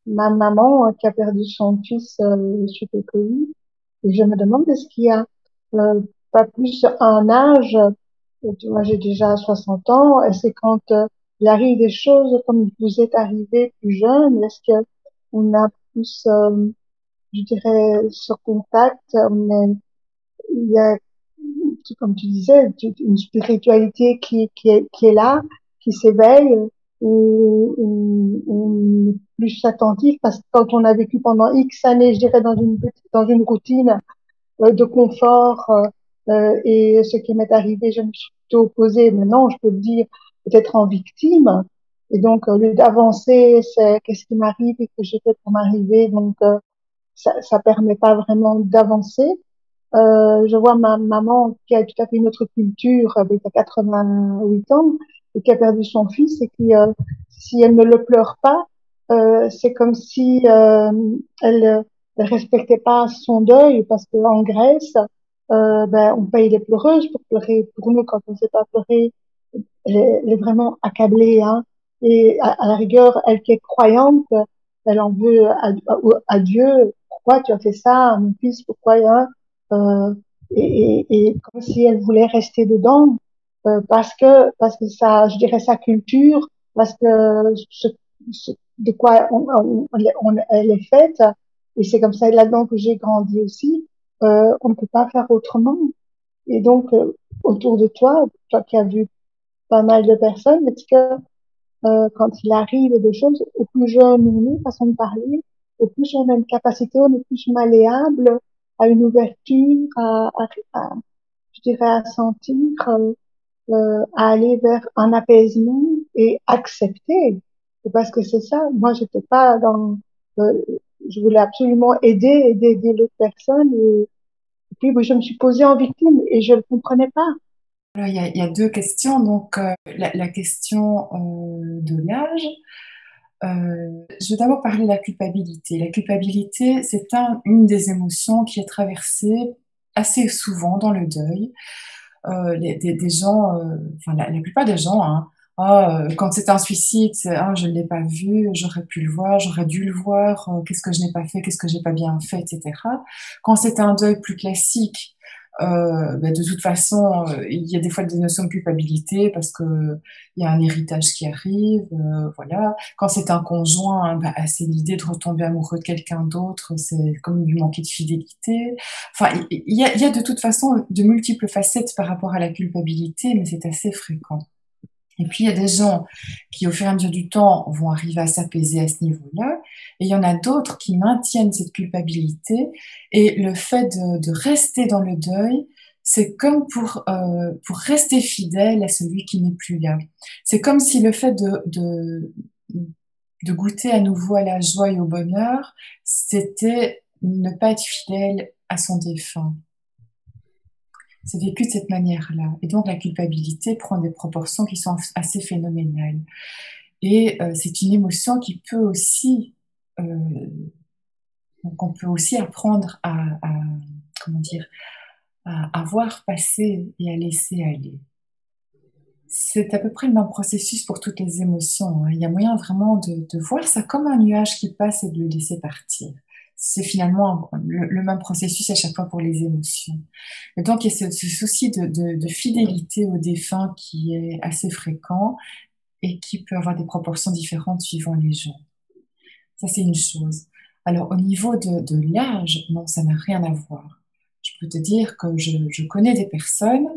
ma maman qui a perdu son fils suite au Covid. Et je me demande est-ce qu'il y a euh, pas plus un âge, tu vois, j'ai déjà 60 ans, et c'est quand il arrive des choses comme il vous est arrivé plus jeune, est-ce que on a plus, je dirais, ce contact, il y a, comme tu disais, une spiritualité qui est là, qui s'éveille, ou plus attentif, parce que quand on a vécu pendant X années, je dirais, dans une routine de confort, et ce qui m'est arrivé, je me suis plutôt opposée. Maintenant, je peux le dire, peut-être en victime. Et donc, au lieu d'avancer, c'est qu'est-ce qui m'arrive et que j'ai fait pour m'arriver. Donc, ça permet pas vraiment d'avancer. Je vois ma maman qui a tout à fait une autre culture, avec 88 ans, et qui a perdu son fils, et qui, si elle ne le pleure pas, c'est comme si elle elle respectait pas son deuil, parce que en Grèce, ben, on paye les pleureuses pour pleurer. Pour nous, quand on ne sait pas pleurer, elle est vraiment accablée, hein. Et à la rigueur, elle qui est croyante, elle en veut à Dieu. Pourquoi tu as fait ça, mon fils? Pourquoi, hein? Euh, et comme si elle voulait rester dedans, parce que ça, je dirais sa culture, parce que de quoi elle est faite, et c'est comme ça là-dedans que j'ai grandi aussi. On ne peut pas faire autrement. Et donc, autour de toi, toi qui as vu pas mal de personnes, est-ce que quand il arrive des choses, au plus jeune on est, façon de parler, au plus on a une capacité, on est plus malléable à une ouverture, à je dirais, à sentir, à aller vers un apaisement et accepter. Et parce que c'est ça, moi j'étais pas dans, euh, je voulais absolument aider l'autre personne, et puis oui, je me suis posée en victime et je le comprenais pas. Alors, il y a deux questions. Donc, la question de l'âge. Je vais d'abord parler de la culpabilité. La culpabilité, c'est une des émotions qui est traversée assez souvent dans le deuil. Des gens, enfin la plupart des gens, hein, quand c'est un suicide, c'est je ne l'ai pas vu, j'aurais pu le voir, j'aurais dû le voir, qu'est-ce que je n'ai pas fait, qu'est-ce que j'ai pas bien fait, etc. Quand c'est un deuil plus classique, de toute façon, il y a des fois des notions de culpabilité parce que il y a un héritage qui arrive, voilà. Quand c'est un conjoint, hein, c'est l'idée de retomber amoureux de quelqu'un d'autre, c'est comme lui manquer de fidélité. Enfin, il y a de toute façon de multiples facettes par rapport à la culpabilité, mais c'est assez fréquent. Et puis, il y a des gens qui, au fur et à mesure du temps, vont arriver à s'apaiser à ce niveau-là. Et il y en a d'autres qui maintiennent cette culpabilité. Et le fait de rester dans le deuil, c'est comme pour rester fidèle à celui qui n'est plus là. C'est comme si le fait de goûter à nouveau à la joie et au bonheur, c'était ne pas être fidèle à son défunt. C'est vécu de cette manière-là. Et donc la culpabilité prend des proportions qui sont assez phénoménales. Et c'est une émotion qui peut aussi, euh, qu'on peut aussi apprendre comment dire, à voir passer et à laisser aller. C'est à peu près le même processus pour toutes les émotions, hein. Il y a moyen vraiment de voir ça comme un nuage qui passe et de le laisser partir. C'est finalement le même processus à chaque fois pour les émotions. Et donc, il y a ce souci de fidélité au défunt qui est assez fréquent et qui peut avoir des proportions différentes suivant les gens. Ça, c'est une chose. Alors, au niveau de l'âge, non, ça n'a rien à voir. Je peux te dire que je connais des personnes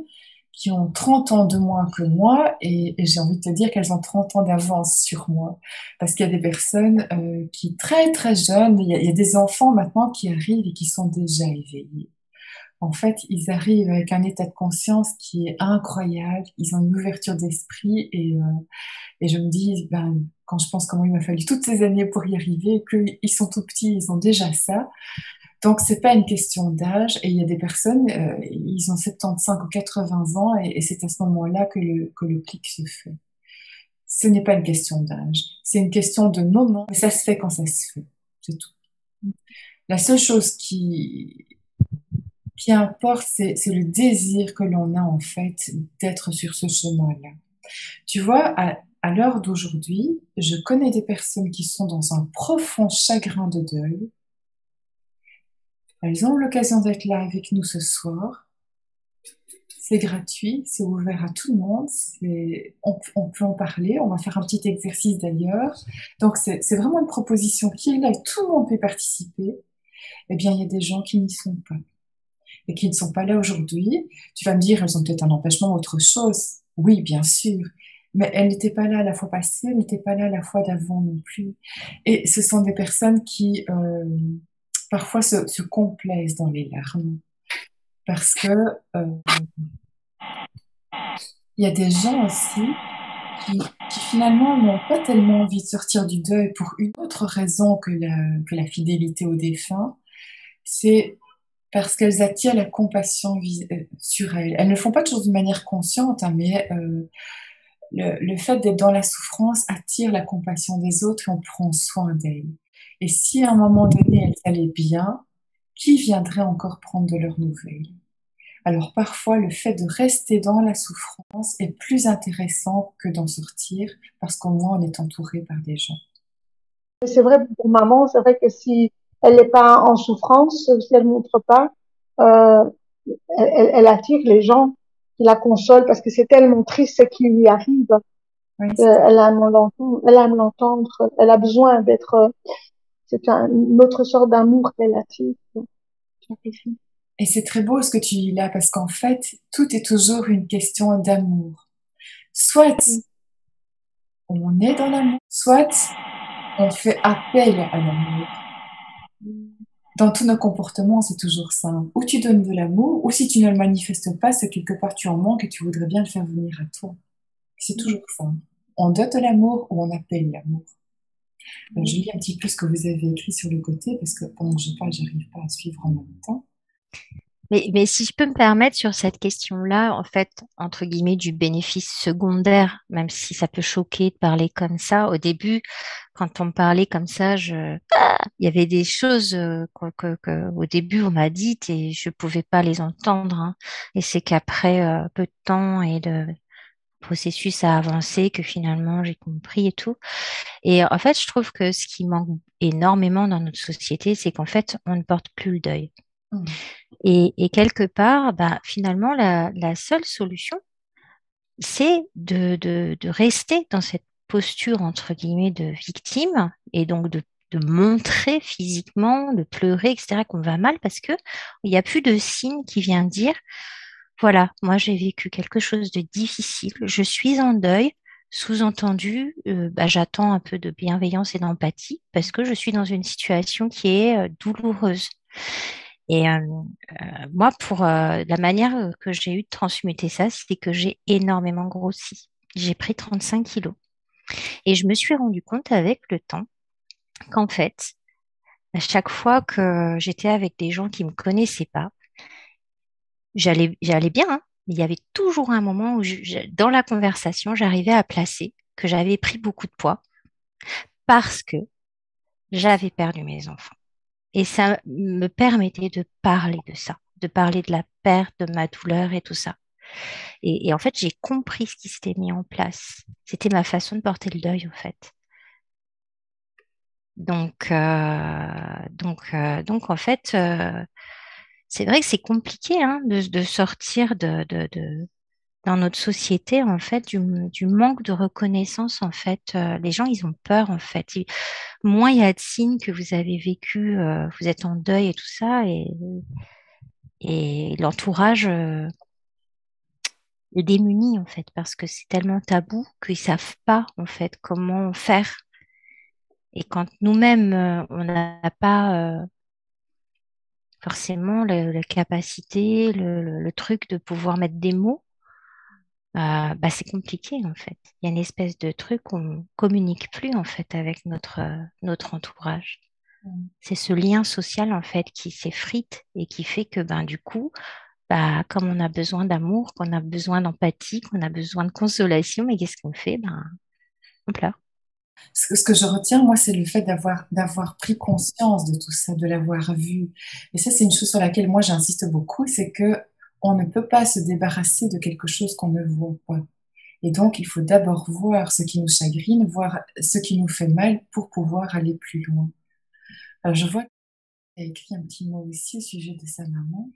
qui ont 30 ans de moins que moi et j'ai envie de te dire qu'elles ont 30 ans d'avance sur moi. Parce qu'il y a des personnes qui, très très jeunes, il y a des enfants maintenant qui arrivent et qui sont déjà éveillés. En fait, ils arrivent avec un état de conscience qui est incroyable. Ils ont une ouverture d'esprit et je me dis, ben, quand je pense comment il m'a fallu toutes ces années pour y arriver, qu'ils sont tout petits, ils ont déjà ça. Donc, c'est pas une question d'âge. Et il y a des personnes, ils ont 75 ou 80 ans et c'est à ce moment-là que le clic se fait. Ce n'est pas une question d'âge. C'est une question de moment. Mais ça se fait quand ça se fait. C'est tout. La seule chose qui importe, c'est le désir que l'on a en fait d'être sur ce chemin-là. Tu vois, à l'heure d'aujourd'hui, je connais des personnes qui sont dans un profond chagrin de deuil. Elles ont l'occasion d'être là avec nous ce soir. C'est gratuit, c'est ouvert à tout le monde. On peut en parler. On va faire un petit exercice d'ailleurs. Donc, c'est vraiment une proposition qui est là et tout le monde peut participer. Eh bien, il y a des gens qui n'y sont pas et qui ne sont pas là aujourd'hui. Tu vas me dire, elles ont peut-être un empêchement ou autre chose. Oui, bien sûr. Mais elles n'étaient pas là la fois passée, elles n'étaient pas là la fois d'avant non plus. Et ce sont des personnes qui, parfois, se complaisent dans les larmes. Parce que, euh, il y a des gens aussi qui finalement n'ont pas tellement envie de sortir du deuil pour une autre raison que la fidélité au défunt. C'est parce qu'elles attirent la compassion sur elles. Elles ne le font pas toujours d'une manière consciente, hein, mais le fait d'être dans la souffrance attire la compassion des autres et on prend soin d'elles. Et si à un moment donné elles allaient bien, qui viendrait encore prendre de leurs nouvelles? Alors parfois, le fait de rester dans la souffrance est plus intéressant que d'en sortir parce qu'au moins on est entouré par des gens. C'est vrai pour maman, c'est vrai que si elle n'est pas en souffrance, si elle montre pas, euh, elle attire les gens qui la consolent parce que c'est tellement triste ce qui lui arrive. Oui, Elle aime l'entendre, elle a besoin d'être, une autre sorte d'amour qu'elle attire. et c'est très beau ce que tu dis là parce qu'en fait, tout est toujours une question d'amour. Soit on est dans l'amour, soit on fait appel à l'amour. Dans tous nos comportements, c'est toujours ça. Ou tu donnes de l'amour, ou si tu ne le manifestes pas, c'est quelque part tu en manques et tu voudrais bien le faire venir à toi. C'est toujours ça. On donne de l'amour ou on appelle l'amour. Je lis un petit peu ce que vous avez écrit sur le côté parce que pendant que je parle, j'arrive pas à suivre en même temps. Mais si je peux me permettre sur cette question-là, en fait, entre guillemets, du bénéfice secondaire, même si ça peut choquer de parler comme ça, au début, quand on me parlait comme ça, il y avait des choses au début, on m'a dites et je pouvais pas les entendre, hein. Et c'est qu'après peu de temps et le processus a avancé, que finalement j'ai compris et tout. Et en fait, je trouve que ce qui manque énormément dans notre société, c'est qu'en fait, on ne porte plus le deuil. Mm. Et quelque part, bah, finalement, la seule solution, c'est de rester dans cette posture, entre guillemets, de victime, et donc de montrer physiquement, de pleurer, etc., qu'on va mal, parce que il n'y a plus de signe qui vient dire, voilà, moi j'ai vécu quelque chose de difficile, je suis en deuil. Sous-entendu, bah, j'attends un peu de bienveillance et d'empathie parce que je suis dans une situation qui est douloureuse. Et moi, pour la manière que j'ai eu de transmuter ça, c'est que j'ai énormément grossi. J'ai pris 35 kilos. Et je me suis rendu compte avec le temps qu'en fait, à chaque fois que j'étais avec des gens qui me connaissaient pas, j'allais bien, hein, mais il y avait toujours un moment où, dans la conversation, j'arrivais à placer que j'avais pris beaucoup de poids parce que j'avais perdu mes enfants. Et ça me permettait de parler de ça, de parler de la perte, de ma douleur et tout ça. Et en fait, j'ai compris ce qui s'était mis en place. C'était ma façon de porter le deuil, en fait. Donc en fait, c'est vrai que c'est compliqué hein, de sortir dans notre société, en fait, du manque de reconnaissance, en fait. Les gens, ils ont peur, en fait. Moins il y a de signes que vous avez vécu, vous êtes en deuil et tout ça, et l'entourage est démuni, en fait, parce que c'est tellement tabou qu'ils savent pas, en fait, comment faire. Et quand nous-mêmes, on n'a pas forcément la capacité, le truc de pouvoir mettre des mots, bah, c'est compliqué en fait. Il y a une espèce de truc qu'on communique plus en fait avec notre entourage. Mm. C'est ce lien social en fait qui s'effrite et qui fait que ben du coup, bah, comme on a besoin d'amour, qu'on a besoin d'empathie, qu'on a besoin de consolation, mais qu'est-ce qu'on fait? Ben, on pleure. Ce que je retiens, moi, c'est le fait d'avoir pris conscience de tout ça, de l'avoir vu. Et ça, c'est une chose sur laquelle moi, j'insiste beaucoup, c'est que on ne peut pas se débarrasser de quelque chose qu'on ne voit pas. Et donc, il faut d'abord voir ce qui nous chagrine, voir ce qui nous fait mal pour pouvoir aller plus loin. Alors, je vois qu'elle a écrit un petit mot aussi au sujet de sa maman.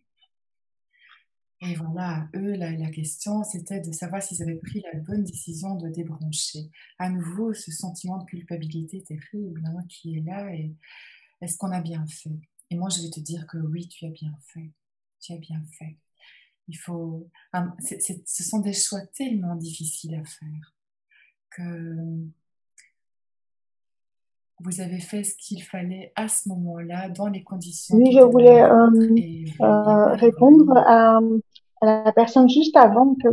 Et voilà, eux, la question, c'était de savoir s'ils avaient pris la bonne décision de débrancher. À nouveau, ce sentiment de culpabilité terrible hein, qui est là, et est-ce qu'on a bien fait? Et moi, je vais te dire que oui, tu as bien fait. Tu as bien fait. Il faut, ce sont des choix tellement difficiles à faire que vous avez fait ce qu'il fallait à ce moment-là, dans les conditions Oui, qui je étaient dans la voulais vôtre. Et voilà, répondre à la personne juste avant que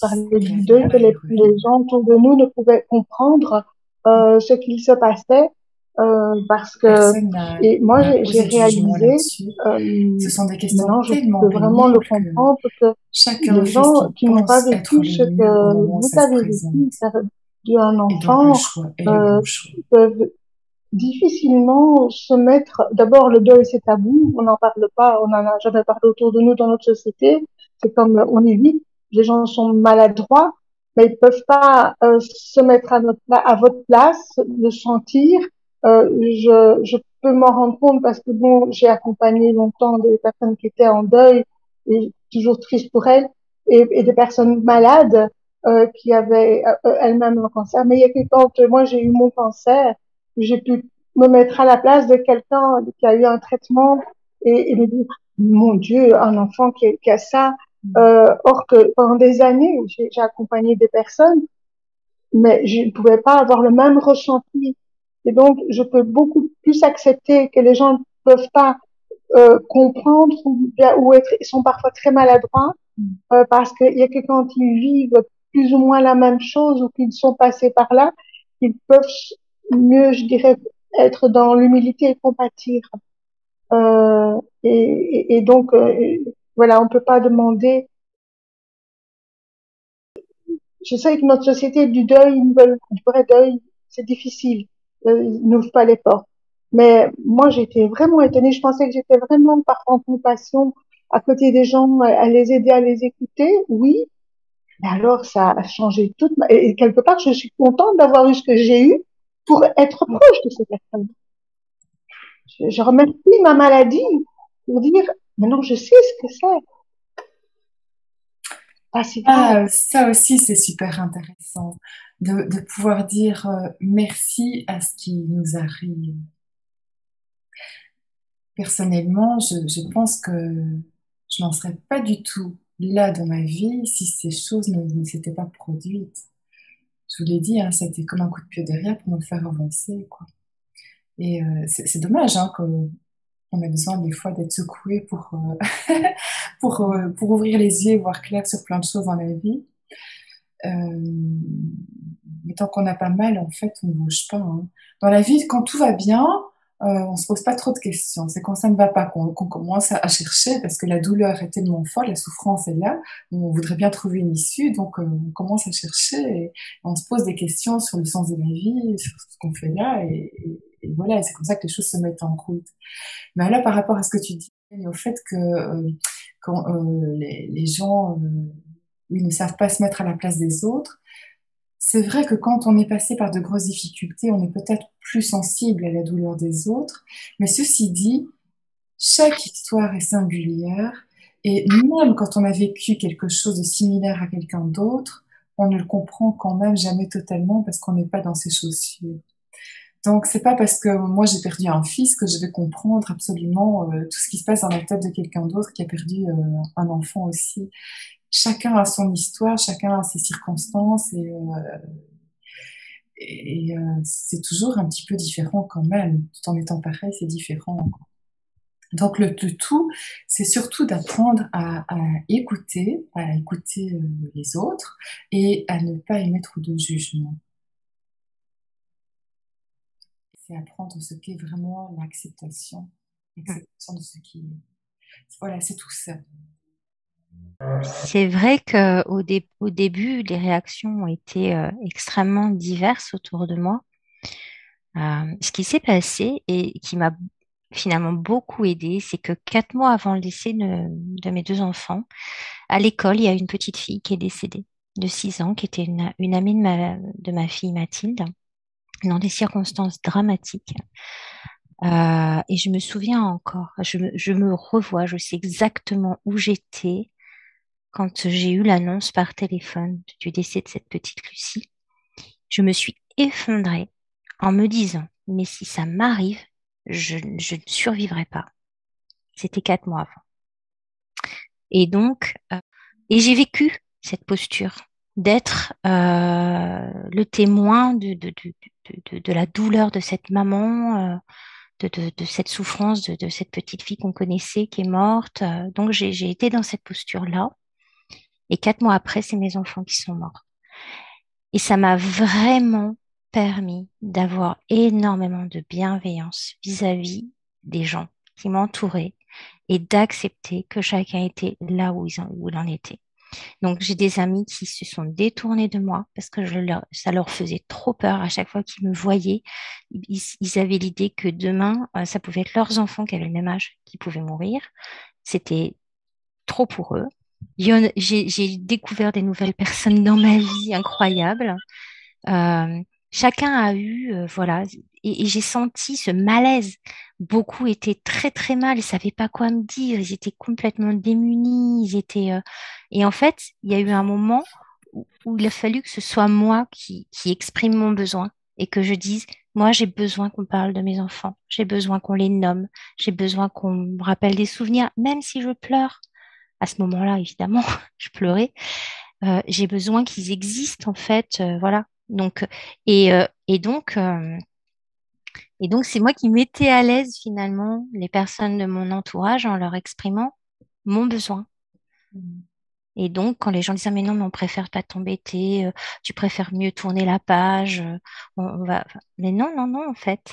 parlait il a du fini deuil, que par y les revenir. gens autour de nous ne pouvaient comprendre ce qu'il se passait parce que Personne et moi n'a j'ai osé de jugement réalisé là-dessus. euh, Ce sont des questions maintenant je tellement peux vraiment le pénibles que comprendre que chacun les fait ce gens qu'il qui n'ont pas pense être vécu le ce mieux au que moment où vous ça se avez présente. vécu, perdu un Et donc le enfant, choix est le euh, bon choix. peuvent difficilement se mettre. D'abord, le deuil, c'est tabou. On n'en parle pas. On n'en a jamais parlé autour de nous dans notre société. C'est comme on évite. Les gens sont maladroits, mais ils peuvent pas se mettre à votre place, le sentir. Je peux m'en rendre compte parce que bon, j'ai accompagné longtemps des personnes qui étaient en deuil et toujours tristes pour elles, et des personnes malades qui avaient elles-mêmes un cancer. Mais il y a que quand moi j'ai eu mon cancer, j'ai pu me mettre à la place de quelqu'un qui a eu un traitement et me dire, mon Dieu, un enfant qui a ça. Or que pendant des années, j'ai accompagné des personnes, mais je ne pouvais pas avoir le même ressenti. Et donc, je peux beaucoup plus accepter que les gens ne peuvent pas comprendre ou être, ils sont parfois très maladroits parce qu'il y a que quand ils vivent plus ou moins la même chose ou qu'ils sont passés par là, ils peuvent mieux, je dirais, être dans l'humilité et compatir. Et donc, voilà, on peut pas demander. Je sais que notre société du deuil, du vrai deuil, c'est difficile. Ils n'ouvrent pas les portes. Mais moi, j'étais vraiment étonnée. Je pensais que j'étais vraiment parfois en compassion à côté des gens, à les aider, à les écouter. Oui, mais alors, ça a changé et quelque part, je suis contente d'avoir eu ce que j'ai eu pour être proche de ces personnes. Je remercie ma maladie pour dire, maintenant, je sais ce que c'est. Pas si grave. Ah, ça aussi, c'est super intéressant de pouvoir dire merci à ce qui nous arrive. Personnellement, je pense que je n'en serais pas du tout là dans ma vie si ces choses ne s'étaient pas produites. Je vous l'ai dit, hein, c'était comme un coup de pied derrière pour me faire avancer, quoi. Et c'est dommage hein, qu'on a besoin des fois d'être secoué pour ouvrir les yeux et voir clair sur plein de choses dans la vie. Euh, mais tant qu'on n'a pas mal, en fait, on ne bouge pas. Hein. Dans la vie, quand tout va bien, on se pose pas trop de questions. C'est quand ça ne va pas qu'on commence à chercher parce que la douleur est tellement forte, la souffrance est là. On voudrait bien trouver une issue, donc on commence à chercher et on se pose des questions sur le sens de la vie, sur ce qu'on fait là. Et voilà, c'est comme ça que les choses se mettent en route. Mais là, par rapport à ce que tu dis, au fait que quand les gens oui, ne savent pas se mettre à la place des autres, c'est vrai que quand on est passé par de grosses difficultés, on est peut-être plus sensible à la douleur des autres. Mais ceci dit, chaque histoire est singulière et même quand on a vécu quelque chose de similaire à quelqu'un d'autre, on ne le comprend quand même jamais totalement parce qu'on n'est pas dans ses chaussures. Donc, c'est pas parce que moi j'ai perdu un fils que je vais comprendre absolument tout ce qui se passe dans la tête de quelqu'un d'autre qui a perdu un enfant aussi. Chacun a son histoire, chacun a ses circonstances c'est toujours un petit peu différent quand même. Tout en étant pareil, c'est différent. Donc le tout, c'est surtout d'apprendre à écouter les autres et à ne pas émettre de jugement. C'est apprendre ce qu'est vraiment l'acceptation de ce qui est. Voilà, c'est tout ça. C'est vrai qu'au début, les réactions ont été extrêmement diverses autour de moi. Ce qui s'est passé et qui m'a finalement beaucoup aidé, c'est que 4 mois avant le décès de mes deux enfants, à l'école, il y a une petite fille qui est décédée. de 6 ans, qui était une amie de ma fille Mathilde, dans des circonstances dramatiques. Et je me souviens encore, je me revois, je sais exactement où j'étais quand j'ai eu l'annonce par téléphone du décès de cette petite Lucie. Je me suis effondrée en me disant, mais si ça m'arrive, je ne survivrai pas. C'était 4 mois avant. Et donc, et j'ai vécu cette posture d'être le témoin de la douleur de cette maman, de cette souffrance de cette petite fille qu'on connaissait qui est morte. Donc, j'ai été dans cette posture-là. Et 4 mois après, c'est mes enfants qui sont morts. Et ça m'a vraiment permis d'avoir énormément de bienveillance vis-à-vis des gens qui m'entouraient et d'accepter que chacun était là où il en était. Donc, j'ai des amis qui se sont détournés de moi parce que ça leur faisait trop peur à chaque fois qu'ils me voyaient. Ils avaient l'idée que demain, ça pouvait être leurs enfants qui avaient le même âge qui pouvaient mourir. C'était trop pour eux. J'ai découvert des nouvelles personnes dans ma vie incroyables. Euh, Chacun a eu, voilà, et j'ai senti ce malaise. Beaucoup étaient très très mal, ils savaient pas quoi me dire, ils étaient complètement démunis, et en fait, il y a eu un moment où il a fallu que ce soit moi qui exprime mon besoin et que je dise, moi j'ai besoin qu'on parle de mes enfants, j'ai besoin qu'on les nomme, j'ai besoin qu'on me rappelle des souvenirs, même si je pleure. À ce moment-là, évidemment, je pleurais. J'ai besoin qu'ils existent en fait, voilà. Donc et euh, et donc euh, et donc c'est moi qui mettais à l'aise finalement les personnes de mon entourage en leur exprimant mon besoin. Mm. Et donc quand les gens disaient mais non mais on préfère pas t'embêter, tu préfères mieux tourner la page, on va mais non non non en fait.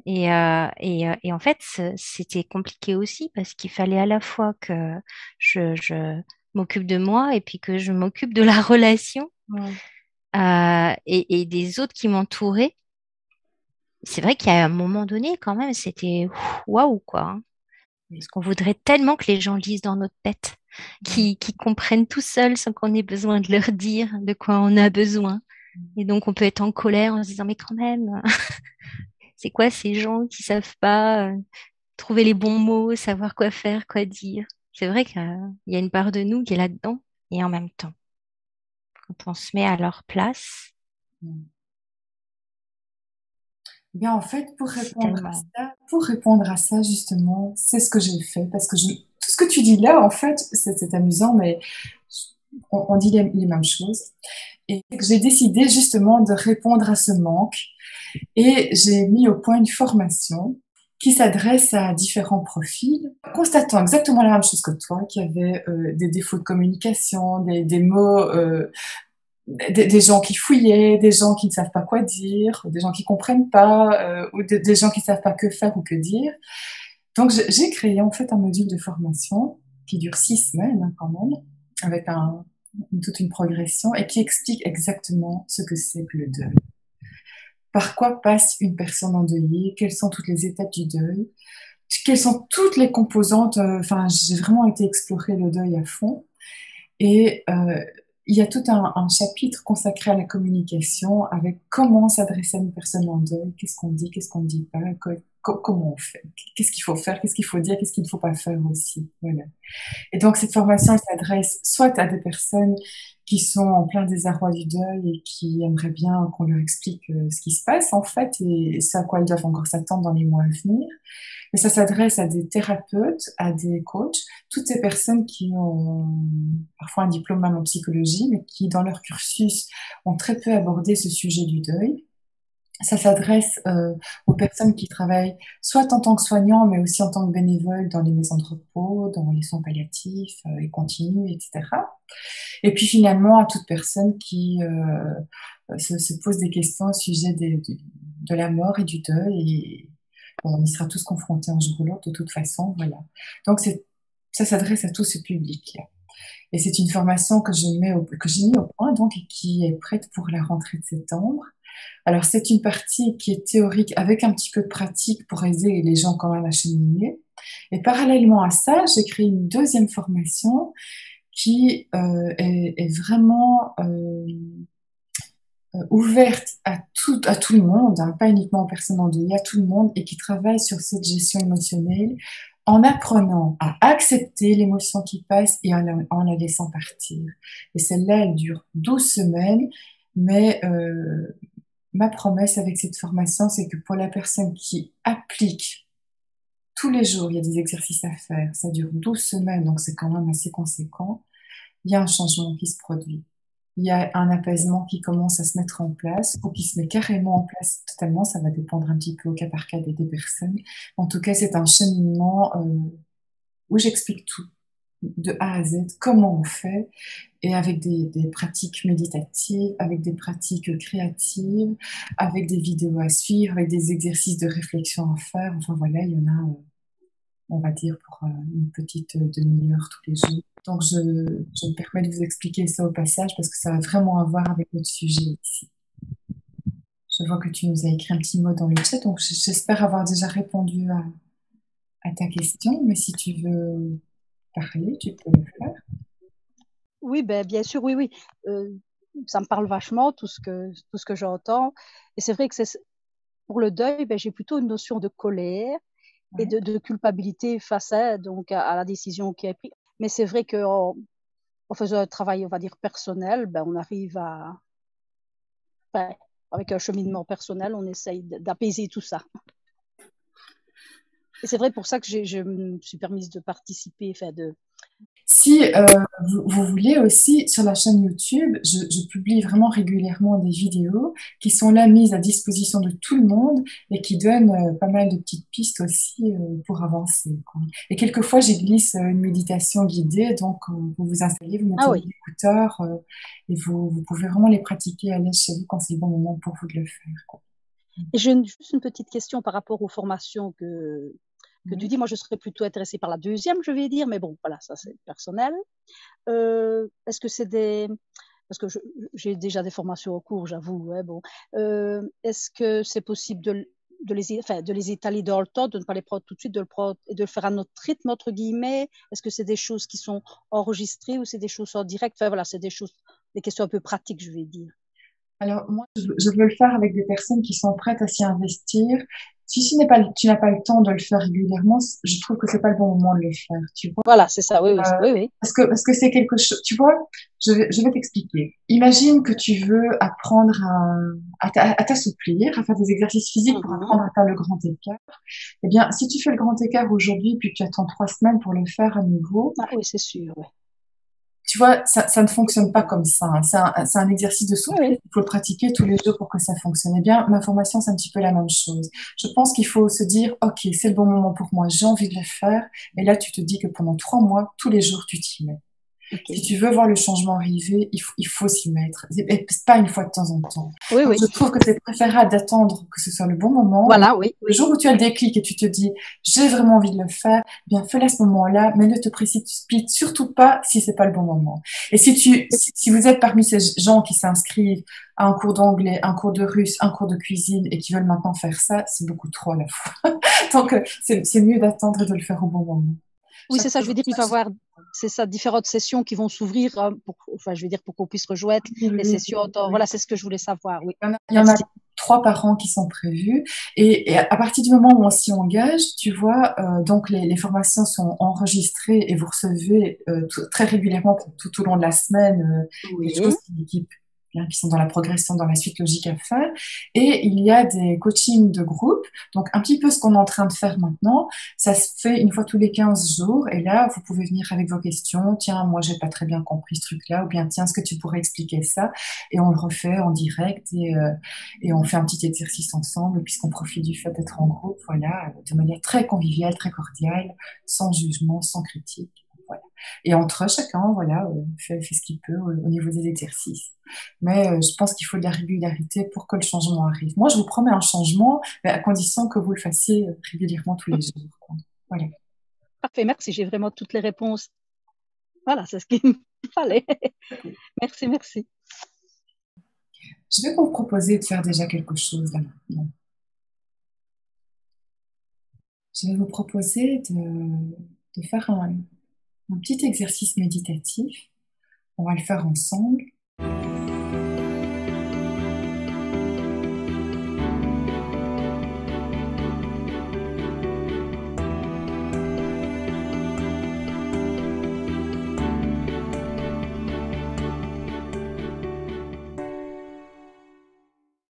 Et en fait c'était compliqué aussi parce qu'il fallait à la fois que je m'occupe de moi et puis que je m'occupe de la relation Ouais. et des autres qui m'entouraient. C'est vrai qu'à un moment donné, quand même, c'était waouh, quoi, hein. Parce Oui. qu'on voudrait tellement que les gens lisent dans notre tête, Mm. qui comprennent tout seuls sans qu'on ait besoin de leur dire de quoi on a besoin. Et donc, on peut être en colère en se disant, mais quand même, c'est quoi ces gens qui savent pas trouver les bons mots, savoir quoi faire, quoi dire. C'est vrai qu'il y a une part de nous qui est là-dedans. Et en même temps, quand on se met à leur place, Mm. Eh bien, en fait, c'est tellement... pour répondre à ça, justement, c'est ce que j'ai fait. Parce que tout ce que tu dis là, en fait, c'est amusant, mais on dit les mêmes choses. Et j'ai décidé justement de répondre à ce manque. Et j'ai mis au point une formation qui s'adresse à différents profils, constatant exactement la même chose que toi, qu'il y avait des défauts de communication, des mots, des gens qui fouillaient, des gens qui ne savent pas quoi dire, des gens qui comprennent pas, ou des gens qui ne savent pas que faire ou que dire. Donc j'ai créé en fait un module de formation qui dure 6 semaines hein, quand même, avec toute une progression et qui explique exactement ce que c'est que le deuil. Par quoi passe une personne endeuillée? Quelles sont toutes les étapes du deuil? Quelles sont toutes les composantes? Enfin, j'ai vraiment été explorer le deuil à fond. Et il y a tout un chapitre consacré à la communication avec comment s'adresser à une personne en deuil, qu'est-ce qu'on dit, qu'est-ce qu'on ne dit pas, comment on fait, qu'est-ce qu'il faut faire, qu'est-ce qu'il faut dire, qu'est-ce qu'il ne faut pas faire aussi. Voilà. Et donc, cette formation, elle s'adresse soit à des personnes qui sont en plein désarroi du deuil et qui aimeraient bien qu'on leur explique ce qui se passe, en fait, et ce à quoi elles doivent encore s'attendre dans les mois à venir. Mais ça s'adresse à des thérapeutes, à des coachs, toutes ces personnes qui ont parfois un diplôme même en psychologie, mais qui, dans leur cursus, ont très peu abordé ce sujet du deuil. Ça s'adresse aux personnes qui travaillent soit en tant que soignants, mais aussi en tant que bénévoles dans les maisons de repos, dans les soins palliatifs et continus, etc. Et puis finalement à toute personne qui se pose des questions au sujet de la mort et du deuil. Et bon, on y sera tous confrontés un jour ou l'autre de toute façon, voilà. Donc ça s'adresse à tout ce public-là. Et c'est une formation que j'ai mis au point donc et qui est prête pour la rentrée de septembre. Alors, c'est une partie qui est théorique avec un petit peu de pratique pour aider les gens quand même à cheminer. Et parallèlement à ça, j'ai créé une deuxième formation qui est vraiment ouverte à tout le monde, hein, pas uniquement aux personnes endeuillées, à tout le monde, et qui travaille sur cette gestion émotionnelle en apprenant à accepter l'émotion qui passe et en la laissant partir. Et celle-là, elle dure 12 semaines, mais ma promesse avec cette formation, c'est que pour la personne qui applique tous les jours, il y a des exercices à faire, ça dure 12 semaines, donc c'est quand même assez conséquent, il y a un changement qui se produit. Il y a un apaisement qui commence à se mettre en place ou qui se met carrément en place totalement. Ça va dépendre un petit peu au cas par cas des personnes. En tout cas, c'est un cheminement où j'explique tout, de A à Z, comment on fait, et avec des pratiques méditatives, avec des pratiques créatives, avec des vidéos à suivre, avec des exercices de réflexion à faire. Enfin voilà, il y en a, on va dire, pour une petite demi-heure tous les jours. Donc, je me permets de vous expliquer ça au passage parce que ça a vraiment à voir avec notre sujet ici. Je vois que tu nous as écrit un petit mot dans le chat, donc j'espère avoir déjà répondu à ta question, mais si tu veux parler, tu peux le faire. Oui, ben, bien sûr, oui, oui. Ça me parle vachement, tout ce que j'entends. Et c'est vrai que pour le deuil, ben, j'ai plutôt une notion de colère et Ouais. de culpabilité face à la décision qui est prise. Mais c'est vrai qu'en faisant un travail, on va dire, personnel, ben, on arrive enfin, avec un cheminement personnel, on essaye d'apaiser tout ça. Et c'est vrai pour ça que je me suis permise de participer, enfin, Si vous voulez aussi, sur la chaîne YouTube, je publie vraiment régulièrement des vidéos qui sont là mises à disposition de tout le monde et qui donnent pas mal de petites pistes aussi pour avancer, quoi. Et quelquefois, j'y glisse une méditation guidée, donc vous vous installez, vous Ah mettez oui. des écouteurs et vous pouvez vraiment les pratiquer à l'aise chez vous quand c'est le bon moment pour vous de le faire, quoi. Et j'ai juste une petite question par rapport aux formations que tu dis. Moi, je serais plutôt intéressée par la deuxième, je vais dire, mais bon, voilà, ça c'est personnel. Est-ce que c'est parce que j'ai déjà des formations en cours, j'avoue, ouais, bon. Est-ce que c'est possible de les étaler dans le temps, de ne pas les prendre tout de suite, de le prendre et de le faire à notre rythme, entre guillemets? Est-ce que c'est des choses qui sont enregistrées ou c'est des choses en direct? Enfin, voilà, c'est des questions un peu pratiques, je vais dire. Alors, moi, je veux le faire avec des personnes qui sont prêtes à s'y investir. Si tu n'as pas le temps de le faire régulièrement, je trouve que c'est pas le bon moment de le faire, tu vois. Voilà, c'est ça, oui, oui, oui, oui. Parce que c'est quelque chose, tu vois, je vais t'expliquer. Imagine que tu veux apprendre à t'assouplir, à faire des exercices physiques pour Mhm. apprendre à faire le grand écart. Eh bien, si tu fais le grand écart aujourd'hui, puis que tu attends 3 semaines pour le faire à nouveau, Ah oui, c'est sûr, oui. tu vois, ça ne fonctionne pas comme ça, hein. C'est un exercice de Oui, souplesse. oui. Il faut le pratiquer tous les jours pour que ça fonctionne. Eh bien, ma formation, c'est un petit peu la même chose. Je pense qu'il faut se dire, OK, c'est le bon moment pour moi, j'ai envie de le faire. Et là, tu te dis que pendant 3 mois, tous les jours, tu t'y mets. Ok. Si tu veux voir le changement arriver, il faut s'y mettre. Et pas une fois de temps en temps. Oui, Donc, oui. je trouve que c'est préférable d'attendre que ce soit le bon moment. Et Voilà, oui, le oui. jour où tu as le déclic et tu te dis, j'ai vraiment envie de le faire, eh bien, fais-le à ce moment-là, mais ne te précipite surtout pas si c'est pas le bon moment. Et si vous êtes parmi ces gens qui s'inscrivent à un cours d'anglais, un cours de russe, un cours de cuisine et qui veulent maintenant faire ça, c'est beaucoup trop à la fois. Donc, c'est mieux d'attendre et de le faire au bon moment. Oui, c'est ça, je veux dire, il va y avoir, c'est ça, différentes sessions qui vont s'ouvrir, enfin, je veux dire, pour qu'on puisse rejoindre les sessions. Voilà, c'est ce que je voulais savoir, oui. Il y en a Merci. 3 par an qui sont prévus. Et à partir du moment où on s'y engage, tu vois, donc les formations sont enregistrées et vous recevez très régulièrement tout au long de la semaine des Oui. choses qui sont dans la progression, dans la suite logique à faire. Et il y a des coachings de groupe. Donc, un petit peu ce qu'on est en train de faire maintenant, ça se fait une fois tous les 15 jours. Et là, vous pouvez venir avec vos questions. Tiens, moi, j'ai pas très bien compris ce truc-là. Ou bien, tiens, est-ce que tu pourrais expliquer ça? Et on le refait en direct et on fait un petit exercice ensemble puisqu'on profite du fait d'être en groupe, voilà, de manière très conviviale, très cordiale, sans jugement, sans critique. Voilà. Et entre eux, chacun, voilà, fait ce qu'il peut au niveau des exercices. Mais je pense qu'il faut de la régularité pour que le changement arrive. Moi, je vous promets un changement, mais à condition que vous le fassiez régulièrement tous les jours, quoi. Voilà. Parfait, merci, j'ai vraiment toutes les réponses. Voilà, c'est ce qu'il me fallait. Merci, merci. Je vais vous proposer de faire déjà quelque chose là maintenant. Je vais vous proposer de faire un petit exercice méditatif. On va le faire ensemble.